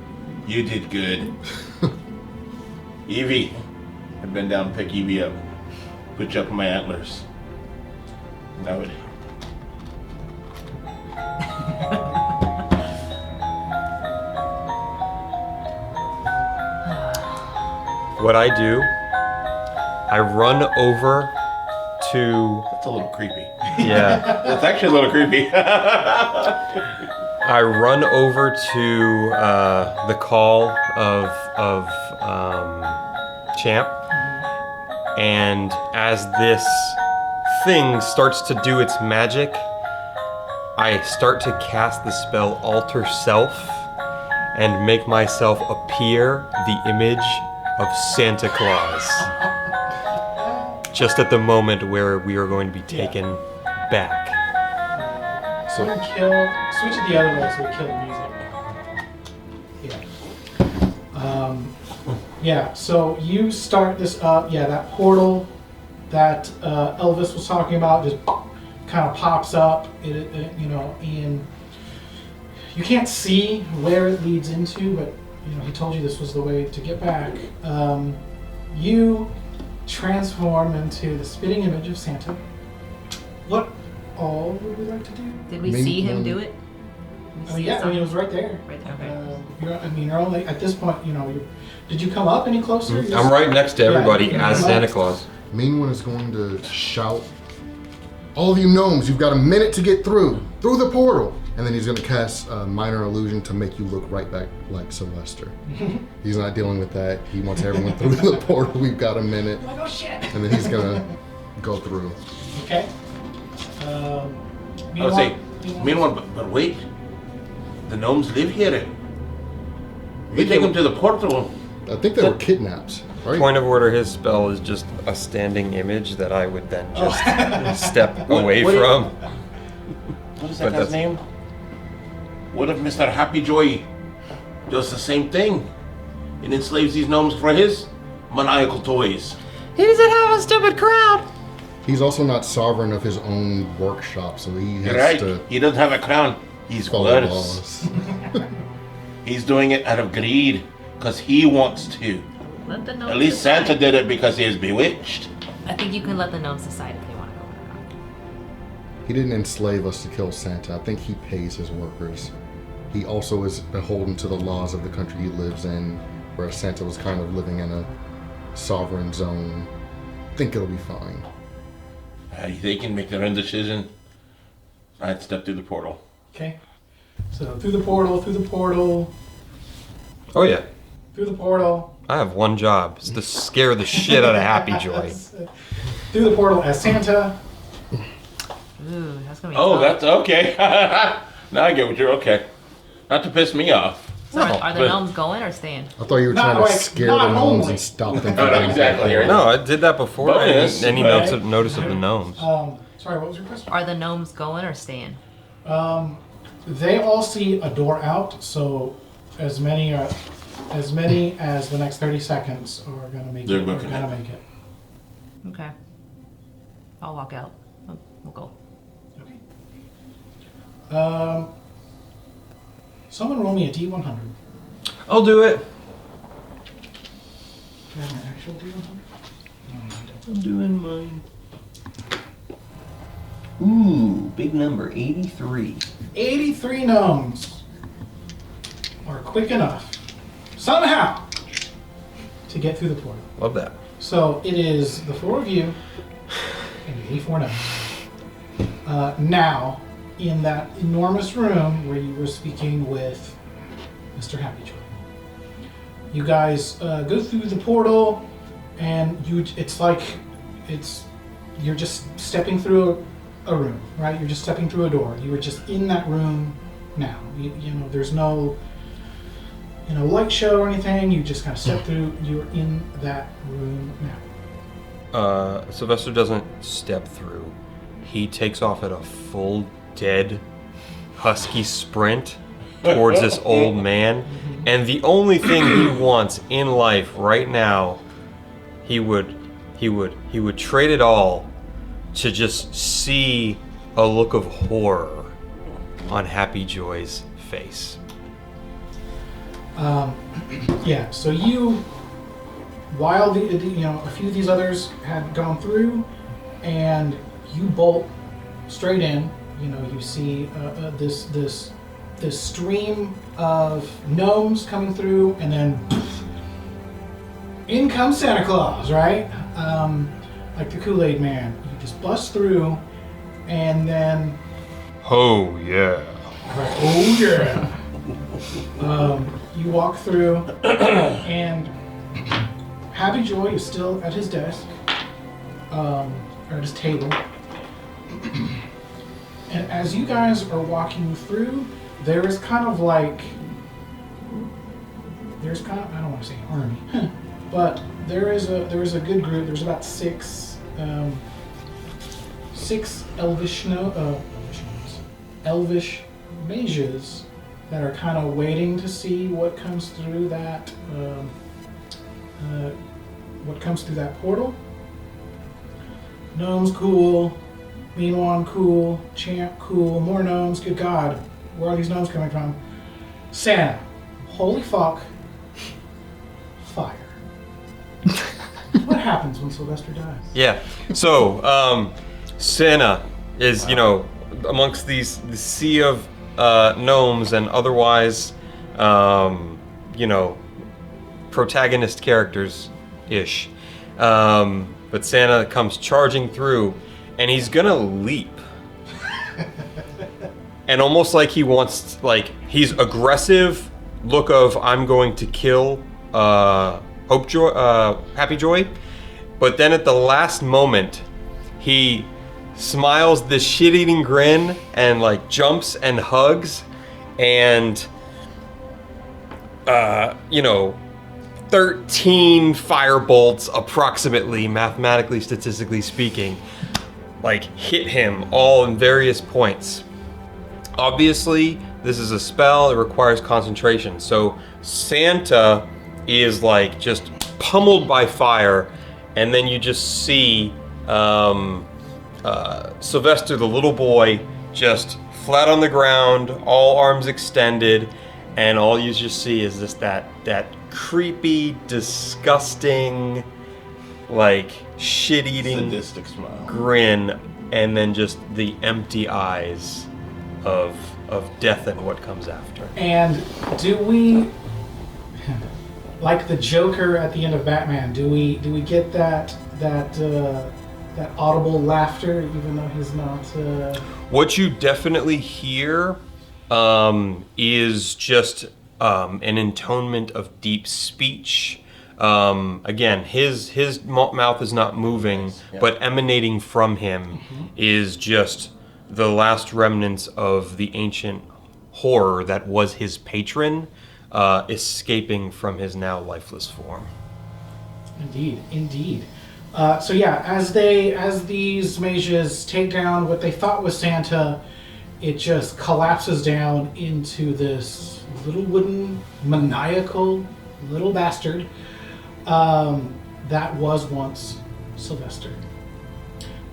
You did good. Evie. I'd bend down, pick Evie up, put you up on my antlers. And I would. What I do, I run over to... That's a little creepy. Yeah. That's actually a little creepy. I run over to the call of Champ, and as this thing starts to do its magic, I start to cast the spell Alter Self and make myself appear the image of Santa Claus. Just at the moment where we are going to be taken back. So switch it the other way so we kill the music. Yeah. So you start this up. Yeah, that portal that Elvis was talking about just kind of pops up. It and you can't see where it leads into, but he told you this was the way to get back. You transform into the spitting image of Santa. What all would we like to do? Did we see him do it? It was right there. Right there, okay. You're only at this point. Did you come up any closer? I'm right next to everybody Yeah, as Santa Claus. Meen-won is going to shout, "All of you gnomes, you've got a minute to get through the portal." And then he's going to cast a minor illusion to make you look right back like Sylvester. He's not dealing with that. He wants everyone through the portal. We've got a minute. Like, oh shit. And then he's going to go through. Okay. I would say, Meen-won, but wait. The gnomes live here. We take them to the portal. I think they were kidnapped, right? Point of order, his spell is just a standing image that I would then just step away from. What is But that guy's name? What if Mr. Happy Joy does the same thing and enslaves these gnomes for his maniacal toys? He doesn't have a stupid crown. He's also not sovereign of his own workshop, so he has Right. to He doesn't have a crown. He's follow bloodless. laws. He's doing it out of greed because he wants to. Let the gnomes At least decide. Santa did it because he is bewitched. I think you can let the gnomes decide if they want to go or not. He didn't enslave us to kill Santa. I think he pays his workers. He also is beholden to the laws of the country he lives in, whereas Santa was kind of living in a sovereign zone think it'll be fine. They can make their own decision. I'd step through the portal. Okay. So through the portal, Oh yeah. through the portal. I have one job. It's to scare the shit out of Happy Joy. Through the portal as Santa. Ooh, that's gonna be Oh, tough. that's okay. Now I get what you're okay. Not to piss me off. So are the but- gnomes going or staying? I thought you were Not trying to like- scare not the gnomes only. and stop them from No, getting exactly. back. No, I did that before. Bonus. Any Right. notice of the gnomes? Sorry, what was your question? Are the gnomes going or staying? They all see a door out, so as many as the next 30 seconds are gonna make They're it. booking Gonna it. make it. Okay. I'll walk out. We'll go. Okay. Someone roll me a D100. I'll do it. Do I have an actual D100? No, I don't. I'm doing mine. Ooh, big number, 83. 83 gnomes are quick enough, somehow, to get through the portal. Love that. So it is the 4 of you and 84 gnomes. Now, in that enormous room where you were speaking with Mr. Happyjoy, you guys go through the portal, and you're just stepping through a room, right? You're just stepping through a door. You were just in that room now. You know, there's no light show or anything. You just kind of step through. You're in that room now. Sylvester doesn't step through. He takes off at a full dead husky sprint towards this old man. And the only thing he wants in life right now, he would trade it all to just see a look of horror on Happy Joy's face. Yeah. So while a few of these others had gone through, and you bolt straight in. You know, you see this stream of gnomes coming through, and then in comes Santa Claus, right? Like the Kool-Aid Man. You just bust through, and then Oh yeah. right, oh yeah. You walk through, and Happy Joy is still at his desk, or at his table. And as you guys are walking through, there is kind of I don't want to say an army, but there is a good group. There's about six elvish mages that are kind of waiting to see what comes through that portal. Gnomes cool, Meen-won cool, Champ cool, more gnomes. Good God, where are these gnomes coming from? Santa, holy fuck, fire. What happens when Sylvester dies? Yeah. So, Santa is, amongst the sea of gnomes and otherwise, protagonist characters-ish. But Santa comes charging through, and he's gonna leap. And almost like he wants, he's aggressive look of, I'm going to kill Happy Joy. But then at the last moment, he smiles this shit-eating grin and jumps and hugs, and 13 firebolts approximately, mathematically, statistically speaking, hit him all in various points. Obviously, this is a spell, it requires concentration. So Santa is just pummeled by fire, and then you just see Sylvester, the little boy, just flat on the ground, all arms extended, and all you just see is that creepy, disgusting, shit-eating Sadistic smile. grin, and then just the empty eyes of death and what comes after. And do we, like the Joker at the end of Batman, do we get that that audible laughter, even though he's not. What you definitely hear is just an intonement of deep speech. Again, his mouth is not moving, but emanating from him is just the last remnants of the ancient horror that was his patron, escaping from his now lifeless form. Indeed. So yeah, as these mages take down what they thought was Santa, it just collapses down into this little wooden maniacal little bastard that was once Sylvester.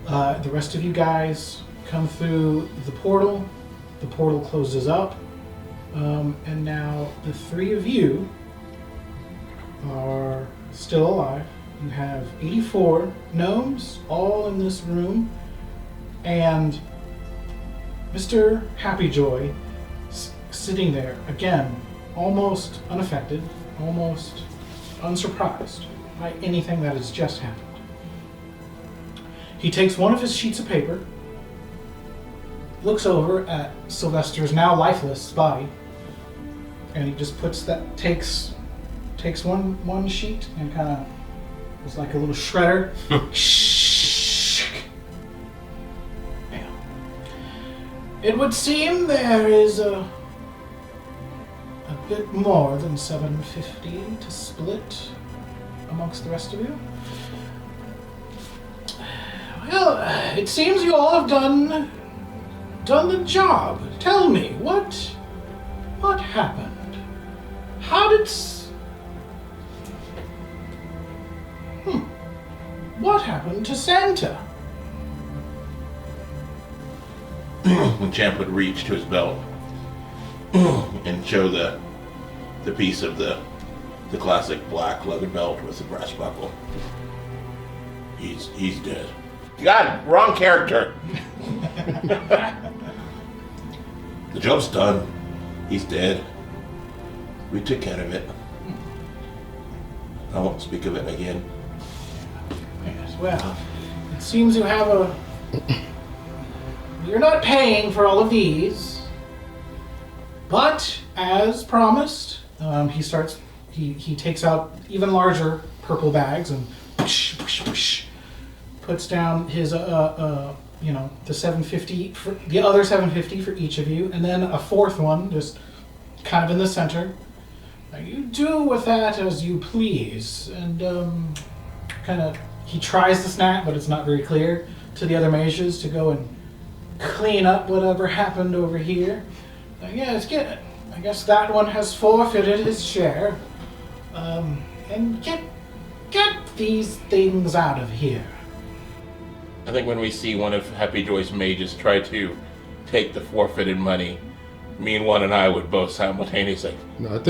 The rest of you guys come through the portal. The portal closes up, and now the three of you are still alive. You have 84 gnomes all in this room, and Mr. Happyjoy sitting there, again, almost unaffected, almost unsurprised by anything that has just happened. He takes one of his sheets of paper, looks over at Sylvester's now lifeless body, and he just takes one sheet and kind of, it's like a little shredder. It would seem there is a bit more than 750 to split amongst the rest of you. Well, it seems you all have done the job. Tell me, what happened? How did what happened to Santa? When Champ would reach to his belt and show the piece of the classic black leather belt with the brass buckle. He's dead. God, wrong character. The job's done. He's dead. We took care of it. I won't speak of it again. Yes, well, it seems you have you're not paying for all of these, but as promised, he takes out even larger purple bags and puts down his the 750 for the other 750 for each of you, and then a fourth one just kind of in the center. Now you do with that as you please, and he tries to snap, but it's not very clear to the other mages to go and clean up whatever happened over here. Yes, get it. I guess that one has forfeited his share. And get these things out of here. I think when we see one of Happy Joy's mages try to take the forfeited money, Meen-won and I would both simultaneously. No.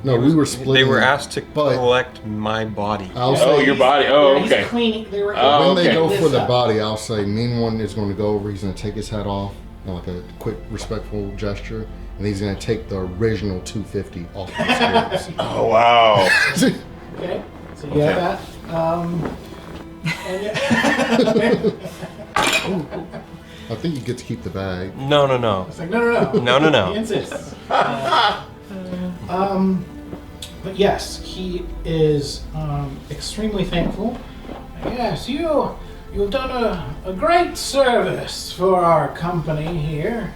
No, we were splitting. They were asked to but collect my body. Your body. Oh, He's okay. cleaning. They were When they go this for the up. body, I'll say Meen-won is going to go over. He's going to take his hat off, like a quick, respectful gesture, and he's going to take the original 250 off the spirits. Oh, wow. Okay, so you have that. I think you get to keep the bag. No. It's like, no. He insists. But yes, he is extremely thankful. Yes, you've done a great service for our company here.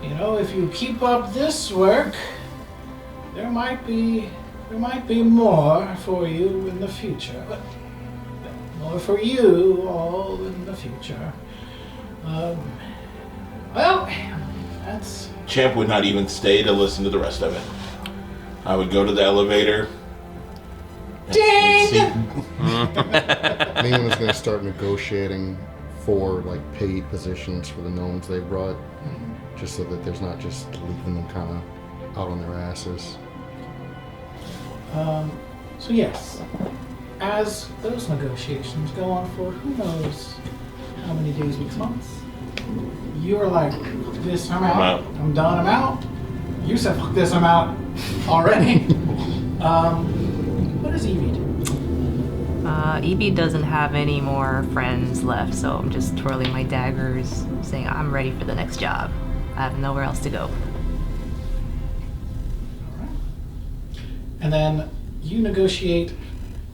If you keep up this work, there might be more for you in the future. More for you all in the future. That's... Champ would not even stay to listen to the rest of it. I would go to the elevator. Ding! Meen-won is going to start negotiating for paid positions for the gnomes they brought, just so that there's not just leaving them kind of out on their asses. So yes, as those negotiations go on for who knows how many days, weeks, months, you are like, this, I'm out. I'm done, I'm out. You said, fuck this, I'm out already. What does Evie do? Evie doesn't have any more friends left, so I'm just twirling my daggers, saying I'm ready for the next job. I have nowhere else to go. And then you negotiate,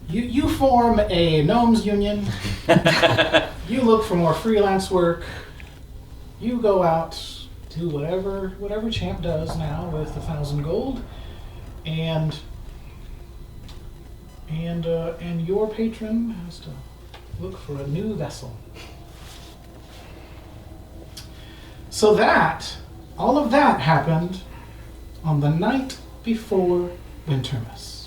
you form a gnomes union, you look for more freelance work, you go out, do whatever Champ does now with 1,000 gold, and your patron has to look for a new vessel. So all of that happened on the night before Wintermas.